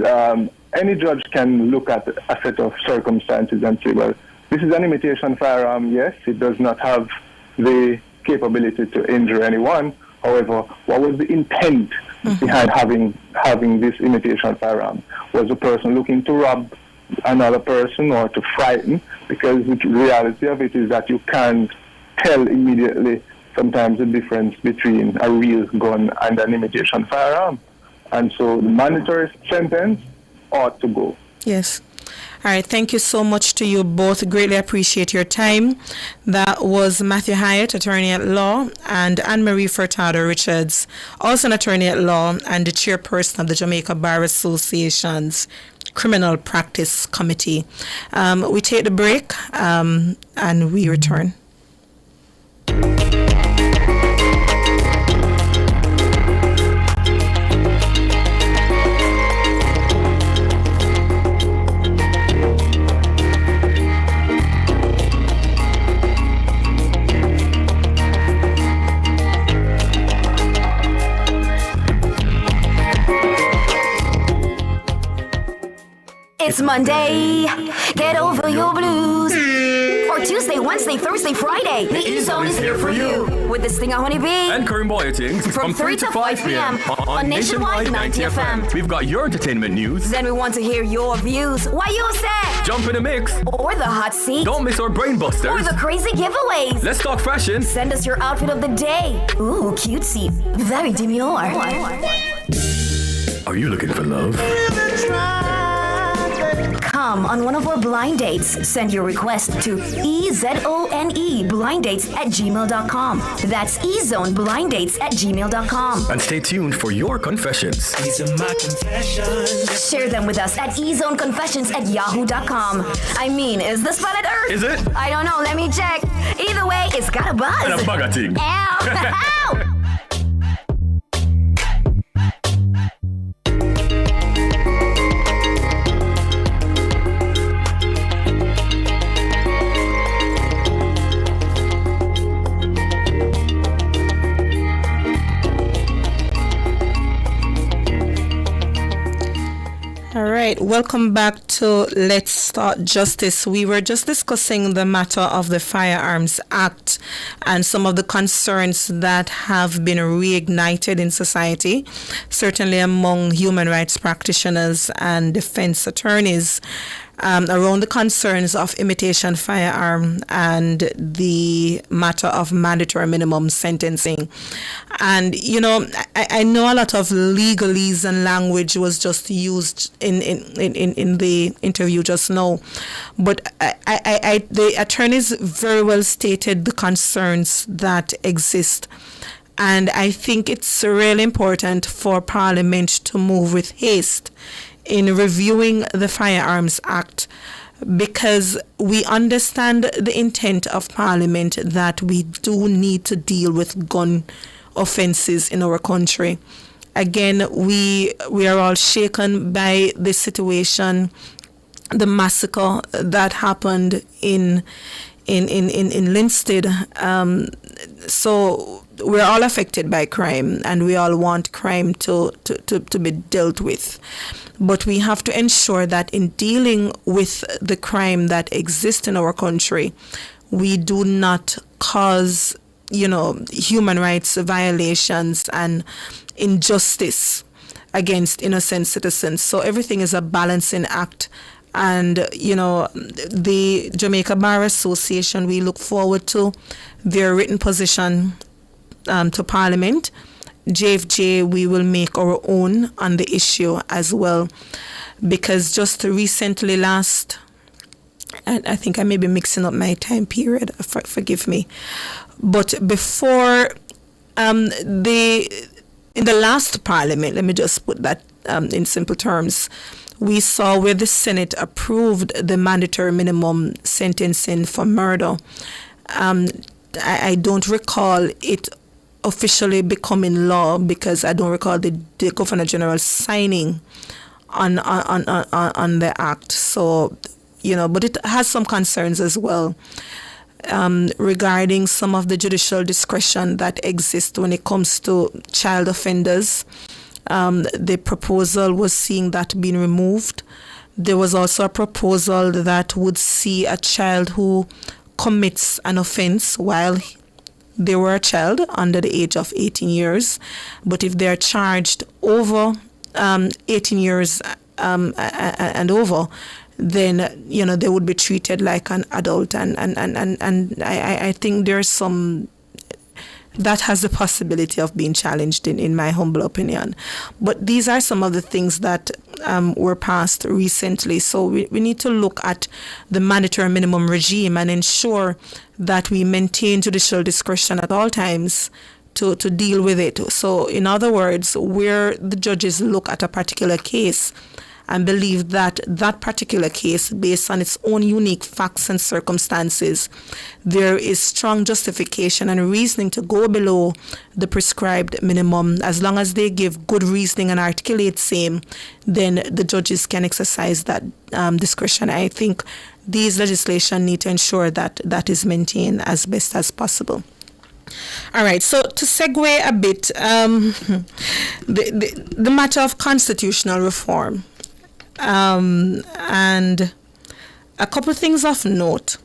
Any judge can look at a set of circumstances and say, well, this is an imitation firearm, yes, it does not have the capability to injure anyone. However, what was the intent behind having this imitation firearm? Was the person looking to rob another person or to frighten? Because the reality of it is that you can't tell immediately sometimes the difference between a real gun and an imitation firearm. And so the mandatory sentence ought to go. Yes. All right. Thank you so much to you both. Greatly appreciate your time. That was Matthew Hyatt, attorney at law, and Anne-Marie Furtado Richards, also an attorney at law and the chairperson of the Jamaica Bar Association's Criminal Practice Committee. We take the break and we return. It's Monday, get over your blues. Or Tuesday, Wednesday, Thursday, Friday. The E-Zone is here for you. With this thing, Honey Bee. And Karim Boyatings From 3 to 5 p.m. on Nationwide 90 FM. We've got your entertainment news. Then we want to hear your views. Why you say? Jump in the mix. Or the hot seat. Don't miss our brain busters. Or the crazy giveaways. Let's talk fashion. Send us your outfit of the day. Ooh, cutesy. Very demure. Are you looking for love? Come on one of our blind dates. Send your request to ezoneblindates@gmail.com. That's ezoneblindates@gmail.com. And stay tuned for your confessions. These are my confessions. Share them with us at ezoneconfessions@yahoo.com. I mean, is this planet Earth? Is it? I don't know. Let me check. Either way, it's got a buzz. And a bugger thing. Ow! Ow! All right, welcome back to Let's Start Justice. We were just discussing the matter of the Firearms Act and some of the concerns that have been reignited in society, certainly among human rights practitioners and defense attorneys, around the concerns of imitation firearm and the matter of mandatory minimum sentencing. And, you know, I know a lot of legalese and language was just used in the interview just now, but the attorneys very well stated the concerns that exist. And I think it's really important for Parliament to move with haste in reviewing the Firearms Act, because we understand the intent of Parliament that we do need to deal with gun offenses in our country. Again, we are all shaken by the situation, the massacre that happened in Linstead. So we're all affected by crime, and we all want crime to be dealt with. But we have to ensure that in dealing with the crime that exists in our country, we do not cause, human rights violations and injustice against innocent citizens. So everything is a balancing act. And, the Jamaica Bar Association, we look forward to their written position to Parliament. JFJ, we will make our own on the issue as well. Because just recently and I think I may be mixing up my time period, forgive me. But before in the last Parliament, let me just put that in simple terms, we saw where the Senate approved the mandatory minimum sentencing for murder. I don't recall it officially becoming law because I don't recall the Governor General signing on the act. So, but it has some concerns as well regarding some of the judicial discretion that exists when it comes to child offenders. The proposal was seeing that being removed. There was also a proposal that would see a child who commits an offense while they were a child under the age of 18 years. But if they're charged over 18 years and over, then, they would be treated like an adult. And I think there's some... that has the possibility of being challenged in my humble opinion. But these are some of the things that were passed recently. So we need to look at the mandatory minimum regime and ensure that we maintain judicial discretion at all times to deal with it. So in other words, where the judges look at a particular case and believe that that particular case, based on its own unique facts and circumstances, there is strong justification and reasoning to go below the prescribed minimum. As long as they give good reasoning and articulate same, then the judges can exercise that discretion. I think these legislation need to ensure that that is maintained as best as possible. All right, so to segue a bit, the matter of constitutional reform. And a couple of things of note.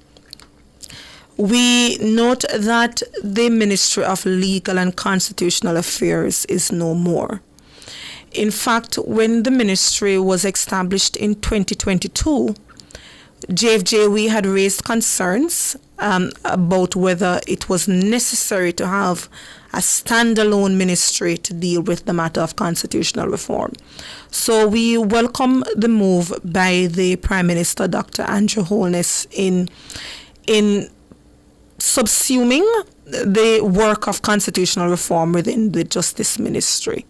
We note that the Ministry of Legal and Constitutional Affairs is no more. In fact, when the ministry was established in 2022, JFJ, we had raised concerns about whether it was necessary to have a standalone ministry to deal with the matter of constitutional reform. So we welcome the move by the Prime Minister, Dr. Andrew Holness, in subsuming the work of constitutional reform within the Justice Ministry.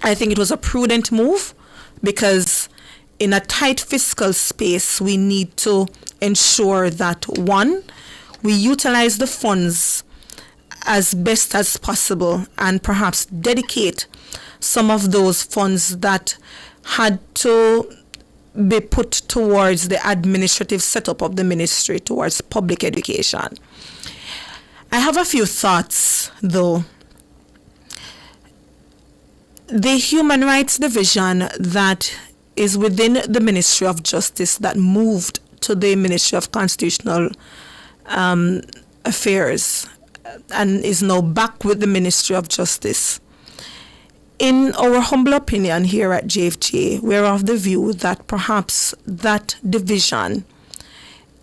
I think it was a prudent move because in a tight fiscal space, we need to ensure that, one, we utilize the funds as best as possible and perhaps dedicate some of those funds that had to be put towards the administrative setup of the ministry, towards public education. I have a few thoughts, though. The Human Rights Division that is within the Ministry of Justice that moved to the Ministry of Constitutional Affairs and is now back with the Ministry of Justice. In our humble opinion here at JFJ, we're of the view that perhaps that division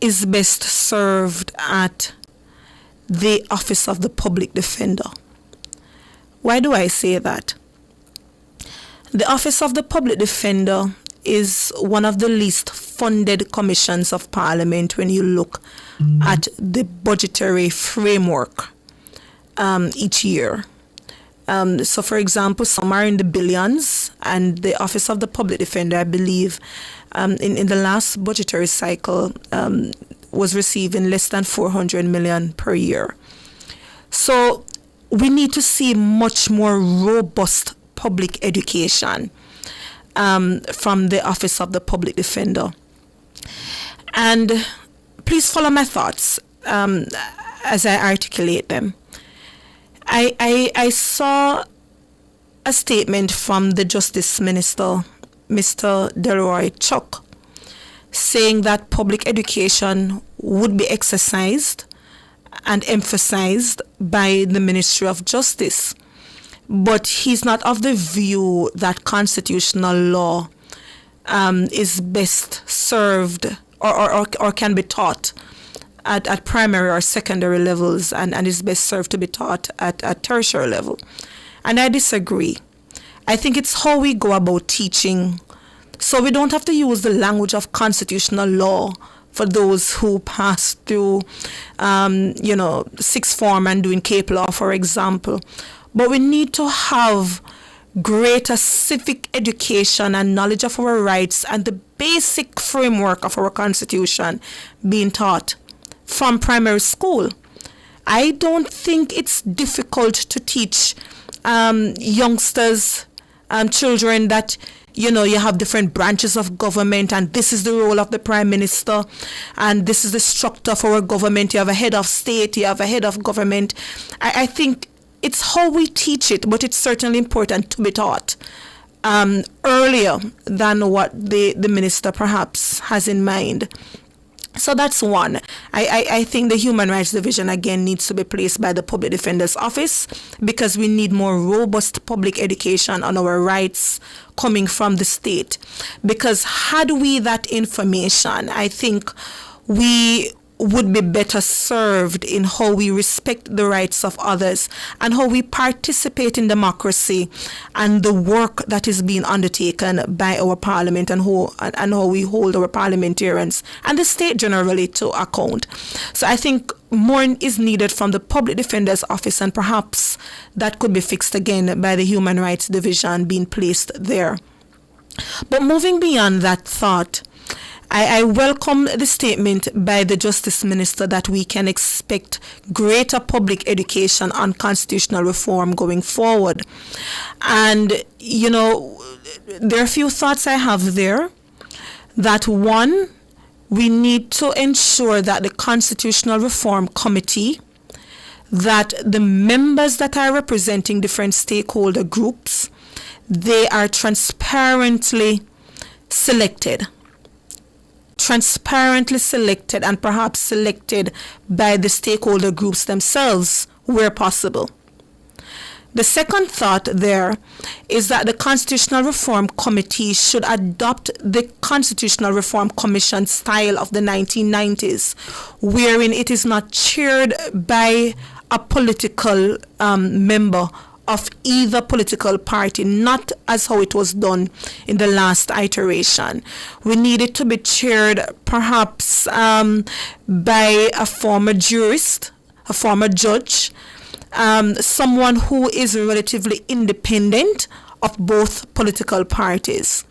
is best served at the Office of the Public Defender. Why do I say that? The Office of the Public Defender is one of the least funded commissions of Parliament when you look at the budgetary framework each year. So, for example, some are in the billions, and the Office of the Public Defender, I believe, in the last budgetary cycle, was receiving less than 400 million per year. So, we need to see much more robust public education from the Office of the Public Defender. And please follow my thoughts as I articulate them. I saw a statement from the Justice Minister, Mr. Delroy Chuck, saying that public education would be exercised and emphasized by the Ministry of Justice. But he's not of the view that constitutional law is best served or can be taught at primary or secondary levels and is best served to be taught at tertiary level. And I disagree. I think it's how we go about teaching. So we don't have to use the language of constitutional law for those who pass through, sixth form and doing CAPE law, for example. But we need to have greater civic education and knowledge of our rights and the basic framework of our Constitution being taught from primary school. I don't think it's difficult to teach youngsters, children that, you have different branches of government and this is the role of the Prime Minister and this is the structure of our government. You have a head of state, you have a head of government. I think it's how we teach it, but it's certainly important to be taught earlier than what the minister perhaps has in mind. So that's one. I think the Human Rights Division again needs to be placed by the Public Defender's Office because we need more robust public education on our rights coming from the state. Because had we that information, I think we would be better served in how we respect the rights of others and how we participate in democracy and the work that is being undertaken by our parliament and how we hold our parliamentarians and the state generally to account. So I think more is needed from the Public Defender's Office, and perhaps that could be fixed again by the Human Rights Division being placed there. But moving beyond that thought, I welcome the statement by the Justice Minister that we can expect greater public education on constitutional reform going forward. And, there are a few thoughts I have there. That one, we need to ensure that the Constitutional Reform Committee, that the members that are representing different stakeholder groups, they are transparently selected and perhaps selected by the stakeholder groups themselves where possible. The second thought there is that the Constitutional Reform Committee should adopt the Constitutional Reform Commission style of the 1990s, wherein it is not chaired by a political member of either political party, not as how it was done in the last iteration. We need it to be chaired perhaps by a former jurist, a former judge, someone who is relatively independent of both political parties.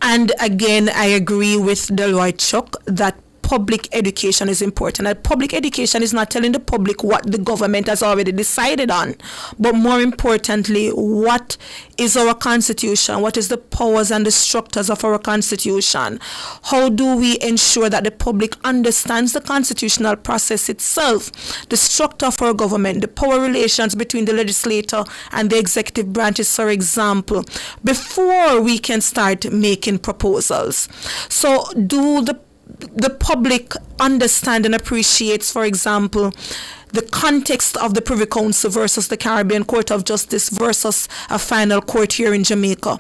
And again, I agree with Delroy Chuck that public education is important. And public education is not telling the public what the government has already decided on, but more importantly, what is our Constitution? What is the powers and the structures of our Constitution? How do we ensure that the public understands the constitutional process itself, the structure of our government, the power relations between the legislature and the executive branches, for example, before we can start making proposals? So do the public understand and appreciates, for example, the context of the Privy Council versus the Caribbean Court of Justice versus a final court here in Jamaica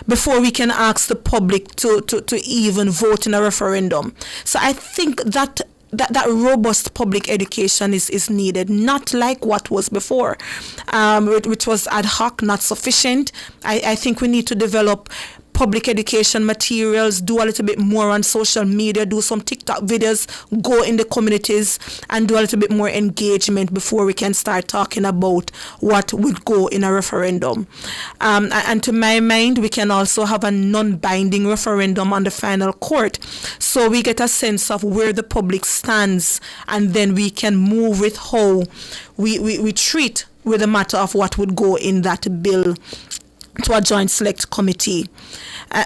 before we can ask the public to even vote in a referendum. So I think that robust public education is needed, not like what was before, which was ad hoc, not sufficient. I think we need to develop public education materials, do a little bit more on social media, do some TikTok videos, go in the communities and do a little bit more engagement before we can start talking about what would go in a referendum. And to my mind, we can also have a non-binding referendum on the final court, so we get a sense of where the public stands, and then we can move with how we treat with the matter of what would go in that bill to a joint select committee.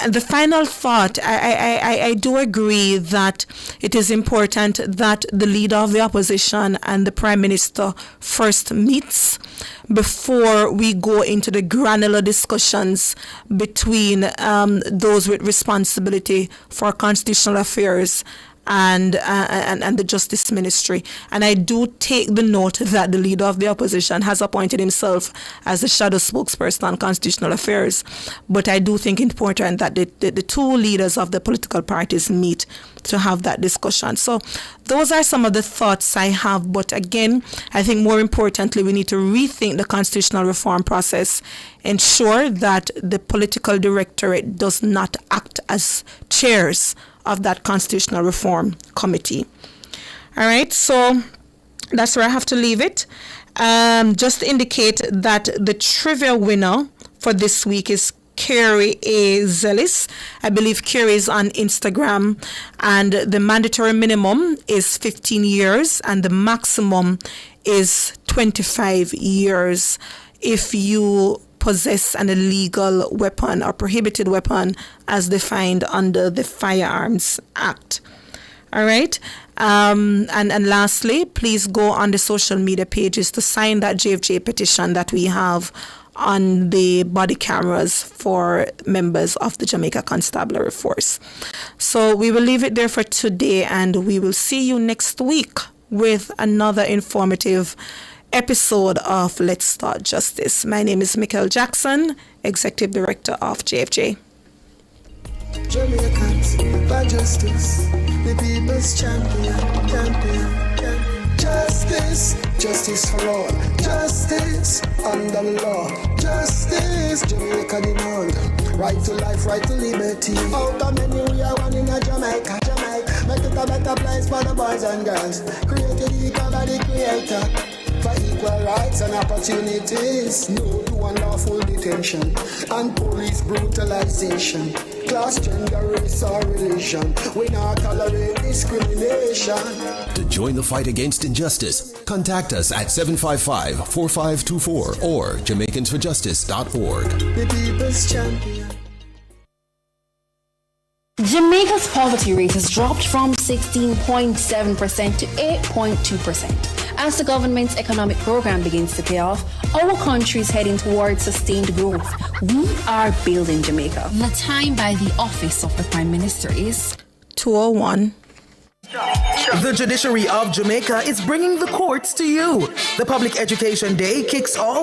The final thought, I do agree that it is important that the leader of the opposition and the Prime Minister first meets before we go into the granular discussions between those with responsibility for constitutional affairs and the Justice Ministry. And I do take the note that the leader of the opposition has appointed himself as the shadow spokesperson on constitutional affairs. But I do think it's important that the two leaders of the political parties meet to have that discussion. So those are some of the thoughts I have. But again, I think more importantly, we need to rethink the constitutional reform process, ensure that the political directorate does not act as chairs of that constitutional reform committee. All right, so that's where I have to leave it. Just to indicate that the trivia winner for this week is Carrie A. Zelis. I believe Carrie is on Instagram, and the mandatory minimum is 15 years and the maximum is 25 years if you possess an illegal weapon or prohibited weapon as defined under the Firearms Act. All right. And lastly, please go on the social media pages to sign that JFJ petition that we have on the body cameras for members of the Jamaica Constabulary Force. So we will leave it there for today, and we will see you next week with another informative episode of Let's Start Justice. My name is Michael Jackson, Executive Director of JFJ. Jamaicans for justice, the people's champion. Justice, justice for all. Justice under the law. Justice, Jamaica demand. Right to life, right to liberty. Out of many we are one in a Jamaica. Make it a better place for the boys and girls. Created equal by the creator. For equal rights and opportunities, no to unlawful detention and police brutalization, class, gender, race or religion. We not tolerate discrimination. To join the fight against injustice, contact us at 755-4524 or Jamaicans4Justice.org. The people's champion. Jamaica's poverty rate has dropped from 16.7% to 8.2%. As the government's economic program begins to pay off, our country is heading towards sustained growth. We are building Jamaica. The time by the office of the Prime Minister is 2:01. The judiciary of Jamaica is bringing the courts to you. The Public Education Day kicks off